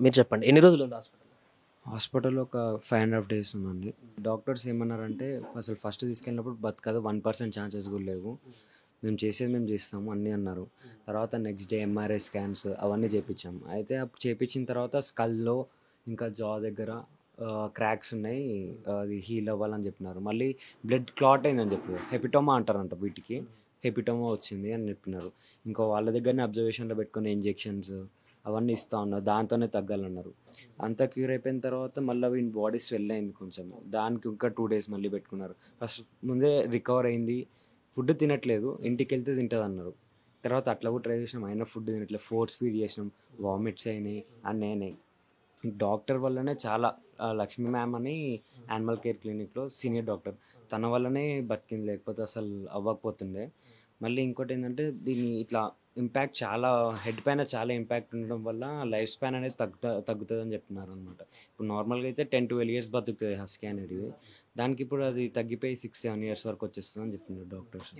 మీరు చెప్పండి, ఎన్ని రోజులు ఉంది హాస్పిటల్? హాస్పిటల్‌లో ఒక 5½ డేస్ ఉందండి. డాక్టర్స్ ఏమన్నారంటే అసలు ఫస్ట్ తీసుకెళ్ళినప్పుడు బతకదు, 1% ఛాన్సెస్ కూడా లేవు. మేము చేసేది మేము చేస్తాము అన్నీ అన్నారు. తర్వాత నెక్స్ట్ డే ఎంఆర్ఐ స్కాన్స్ అవన్నీ చేపించాము. అయితే అప్పుడు చేపించిన తర్వాత స్కల్‌లో ఇంకా జా దగ్గర క్రాక్స్ ఉన్నాయి. అది హీల్ అవ్వాలని చెప్పినారు. మళ్ళీ బ్లడ్ క్లాట్ అయిందని చెప్పారు. హెపిటోమా అంటారంట వీటికి. హెపిటోమా వచ్చింది అని చెప్పినారు. ఇంకా వాళ్ళ దగ్గరనే అబ్జర్వేషన్‌లో పెట్టుకొని ఇంజెక్షన్స్ అవన్నీ ఇస్తా ఉన్నారు. దాంతోనే తగ్గాలన్నారు. అంతా క్యూర్ అయిపోయిన తర్వాత మళ్ళీ వీని బాడీ స్వెల్ అయింది కొంచెం. దానికి ఇంకా 2 డేస్ మళ్ళీ పెట్టుకున్నారు. ఫస్ట్ ముందే రికవర్ అయింది. ఫుడ్ తినట్లేదు, ఇంటికి వెళ్తే తింటుంది అన్నారు. తర్వాత అట్లా కూడా ట్రై చేసినాం, అయినా ఫుడ్ తినట్లేదు. ఫోర్స్ ఫీడ్ చేసినాం, వామిట్స్ అయినాయి, అన్నీ అయినాయి. డాక్టర్ వల్లనే చాలా లక్ష్మీ మ్యామ్ అని యానిమల్ కేర్ క్లినిక్లో సీనియర్ డాక్టర్, తన వల్లనే బతికింది, లేకపోతే అసలు అవ్వకపోతుండే. మళ్ళీ ఇంకోటి ఏంటంటే దీని ఇట్లా ఇంపాక్ట్ చాలా హెడ్ పైన చాలా ఇంపాక్ట్ ఉండడం వల్ల లైఫ్ స్పాన్ అనేది తగ్గుతుంది అని చెప్తున్నారు అనమాట. ఇప్పుడు నార్మల్గా అయితే 10-12 ఇయర్స్ బతుకుతుంది హస్కీ అనేది. దానికి ఇప్పుడు అది తగ్గిపోయి 6-7 ఇయర్స్ వరకు వచ్చేస్తుంది అని చెప్తున్నారు డాక్టర్స్.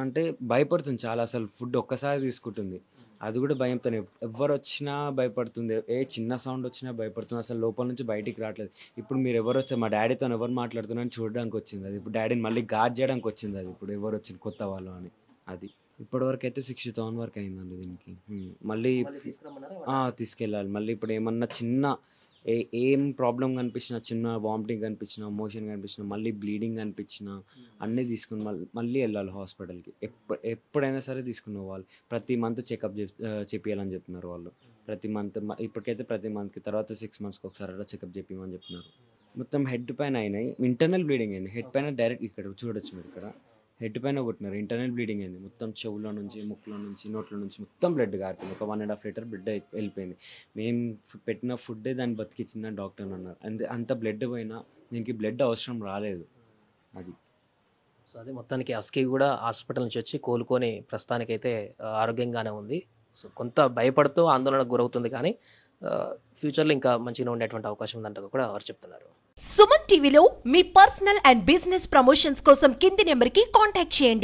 అంటే భయపడుతుంది చాలా, అసలు ఫుడ్ ఒక్కసారి తీసుకుంటుంది, అది కూడా భయంతోనే. ఎవరు వచ్చినా భయపడుతుంది, ఏ చిన్న సౌండ్ వచ్చినా భయపడుతుంది, అసలు లోపల నుంచి బయటికి రావట్లేదు. ఇప్పుడు మీరు ఎవరు వచ్చారు, మా డాడీతో ఎవరు మాట్లాడుతున్నారని చూడడానికి వచ్చింది అది. ఇప్పుడు డాడీని మళ్ళీ గార్డ్ చేయడానికి వచ్చింది అది, ఇప్పుడు ఎవరు వచ్చింది కొత్త వాళ్ళు అని. అది ఇప్పటివరకు అయితే 60,000 వరకు అయిందండి దీనికి. మళ్ళీ తీసుకెళ్ళాలి. మళ్ళీ ఇప్పుడు ఏమన్నా చిన్న ఏం ప్రాబ్లం కనిపించినా, చిన్న వామిటింగ్ కనిపించినా, మోషన్ కనిపించినా, మళ్ళీ బ్లీడింగ్ కనిపించినా అన్నీ తీసుకుని మళ్ళీ వెళ్ళాలి హాస్పిటల్కి. ఎప్పుడైనా సరే తీసుకుని పోవాలి. ప్రతి మంత్ చెకప్ చేపియాలని చెప్తున్నారు వాళ్ళు. ప్రతి మంత్ ఇప్పటికైతే ప్రతి మంత్కి, తర్వాత 6 monthsకి ఒకసారి అలా చెకప్ చేపిమని చెప్తున్నారు. మొత్తం హెడ్ పైన అయినాయి, ఇంటర్నల్ బ్లీడింగ్ అయింది. హెడ్ పైన డైరెక్ట్ ఇక్కడ చూడొచ్చు మీరు, ఇక్కడ హెడ్ పైన కొట్టినారు, ఇంటర్నల్ బ్లీడింగ్ అయింది. మొత్తం చెవులో నుంచి, ముక్కులో నుంచి, నోట్లో నుంచి మొత్తం బ్లడ్ గారిపోయింది. ఒక 1.5 లీటర్ బ్లడ్ వెళ్ళిపోయింది. మేము పెట్టిన ఫుడ్డే దాన్ని బతికిచ్చిందని డాక్టర్ అన్నారు. అంత బ్లడ్ పోయినా దీనికి బ్లడ్ అవసరం రాలేదు. అది సో అది మొత్తానికి హస్కీ కూడా హాస్పిటల్ నుంచి వచ్చి కోలుకొని ప్రస్తుతానికైతే ఆరోగ్యంగానే ఉంది. సో కొంత భయపడుతూ ఆందోళనకు గురవుతుంది, కానీ ఫ్యూచర్లో ఇంకా మంచిగా ఉండేటువంటి అవకాశం ఉందంట కూడా వారు చెప్తున్నారు. సుమన్ టీవీలో మీ పర్సనల్ అండ్ బిజినెస్ ప్రమోషన్స్ కోసం కింది నెంబర్కి కాంటాక్ట్ చేయండి.